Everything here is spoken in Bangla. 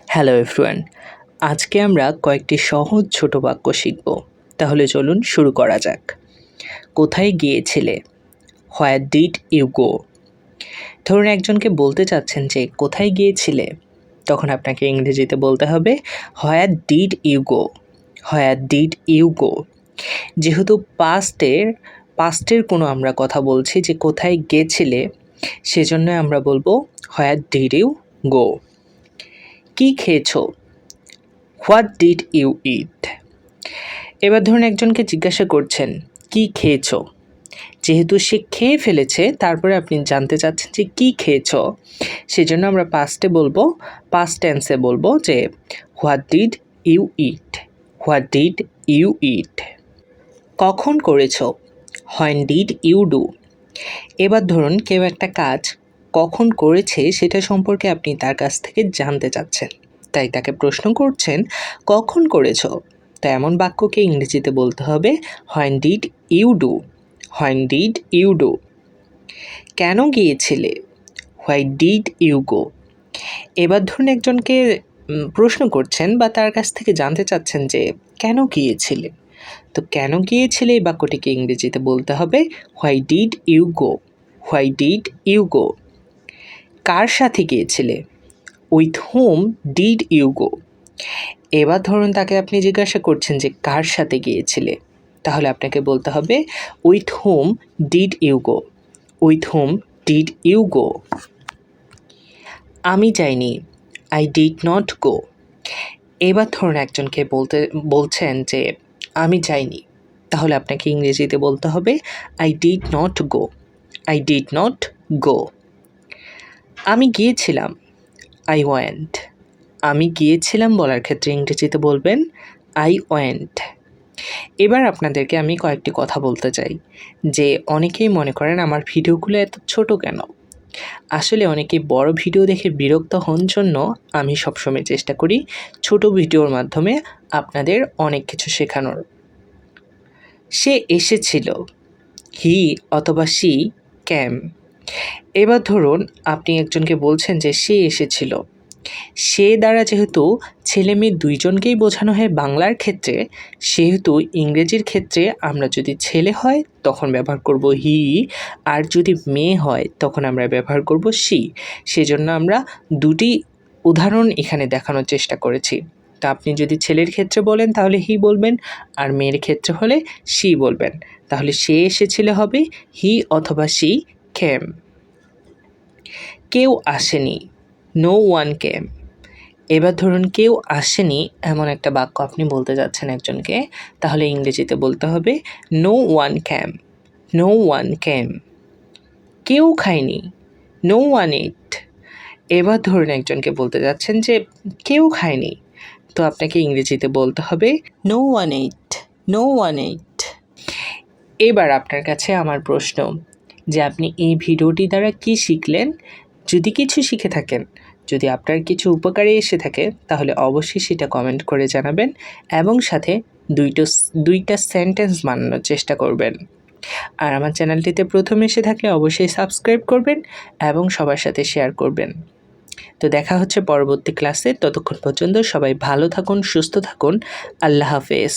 হ্যালো এভরিওয়ান, আজকে আমরা কয়েকটি সহজ ছোট বাক্য শিখব। তাহলে চলুন শুরু করা যাক। কোথায় গিয়েছিলে? Where did you go? ধরুন একজনকে বলতে চাচ্ছেন যে কোথায় গিয়েছিলে, তখন আপনাকে ইংরেজিতে বলতে হবে where did you go. Where did you go. যেহেতু পাস্টের কোনো আমরা কথা বলছি যে কোথায় গেছিলে, সেজন্য আমরা বলবো হোয়ার ডিড ইউ গো। কি খেয়েছো? What did you eat? এবার ধরুন একজনকে জিজ্ঞাসা করছেন কি খেয়েছো, যেহেতু সে খেয়ে ফেলেছে তারপরে আপনি জানতে চাচ্ছেন যে কি খেয়েছো, সেজন্য আমরা পাস্ট টেন্সে বলবো যে what did you eat. What did you eat. কখন করেছো? When did you do? এবার ধরুন কেউ একটা কাজ কখন করেছে সেটা সম্পর্কে আপনি তার কাছ থেকে জানতে চাচ্ছেন, তাই তাকে প্রশ্ন করছেন কখন করেছো। তো এমন বাক্যকে ইংরেজিতে বলতে হবে when did you do. When did you do. কেন গিয়েছিলে? Why did you go? এবার ধরুন একজনকে প্রশ্ন করছেন বা তার কাছ থেকে জানতে চাচ্ছেন যে কেন গিয়েছিলে, তো কেন গিয়েছিলে এই বাক্যটিকে ইংরেজিতে বলতে হবে why did you go. Why did you go. কার সাথে গিয়েছিলে? With whom did you go? এবার ধরুন তাকে আপনি জিজ্ঞাসা করছেন যে কার সাথে গিয়েছিলে, তাহলে আপনাকে বলতে হবে with whom did you go. With whom did you go. আমি যাইনি, আই ডিড নট গো। এবার ধরুন একজনকে বলছেন যে আমি যাইনি, তাহলে আপনাকে ইংরেজিতে বলতে হবে I did not go. I did not go. আমি গিয়েছিলাম, আই ওয়েন্ট। আমি গিয়েছিলাম বলার ক্ষেত্রে ইংরেজিতে বলবেন আই ওয়েন্ট। এবার আপনাদেরকে আমি কয়েকটি কথা বলতে চাই যে অনেকেই মনে করেন আমার ভিডিওগুলো এত ছোট কেন। আসলে অনেকেই বড় ভিডিও দেখে বিরক্ত হন জন্য আমি সবসময় চেষ্টা করি ছোট ভিডিওর মাধ্যমে আপনাদের অনেক কিছু শেখানোর। সে এসেছিল, হি অথবা শি ক্যাম। এবার ধরুন আপনি একজনকে বলছেন যে সে এসেছিল, সে দ্বারা যেহেতু ছেলে মেয়ে দুইজনকেই বোঝানো হয় বাংলার ক্ষেত্রে, সেহেতু ইংরেজির ক্ষেত্রে আমরা যদি ছেলে হয় তখন ব্যবহার করব হি, আর যদি মেয়ে হয় তখন আমরা ব্যবহার করব শি। সেজন্য আমরা দুটি উদাহরণ এখানে দেখানোর চেষ্টা করেছি। তা আপনি যদি ছেলের ক্ষেত্রে বলেন তাহলে হি বলবেন, আর মেয়ের ক্ষেত্রে হলে শি বলবেন। তাহলে সে এসেছিল হবে হি অথবা শি ক্যাম। কেউ আসেনি, নো ওয়ান ক্যাম। এবার ধরুন কেউ আসেনি এমন একটা বাক্য আপনি বলতে যাচ্ছেন একজনকে, তাহলে ইংরেজিতে বলতে হবে নো ওয়ান ক্যাম। নো ওয়ান ক্যাম। কেউ খায়নি, নো ওয়ান ইট। এবার ধরুন একজনকে বলতে যাচ্ছেন যে কেউ খায়নি, তো আপনাকে ইংরেজিতে বলতে হবে নো ওয়ান ইট। নো ওয়ান ইট। এবার আপনার কাছে আমার প্রশ্ন যে আপনি এই ভিডিওটি দ্বারা কি শিখলেন? যদি কিছু শিখে থাকেন, যদি আপনার কিছু উপকারে এসে থাকে, তাহলে অবশ্যই সেটা কমেন্ট করে জানাবেন এবং সাথে দুইটা সেন্টেন্স বানানোর চেষ্টা করবেন। আর আমার চ্যানেলটিতে প্রথম এসে থাকলে অবশ্যই সাবস্ক্রাইব করবেন এবং সবার সাথে শেয়ার করবেন। তো দেখা হচ্ছে পরবর্তী ক্লাসে। ততক্ষণ পর্যন্ত সবাই ভালো থাকুন, সুস্থ থাকুন। আল্লাহ হাফেজ।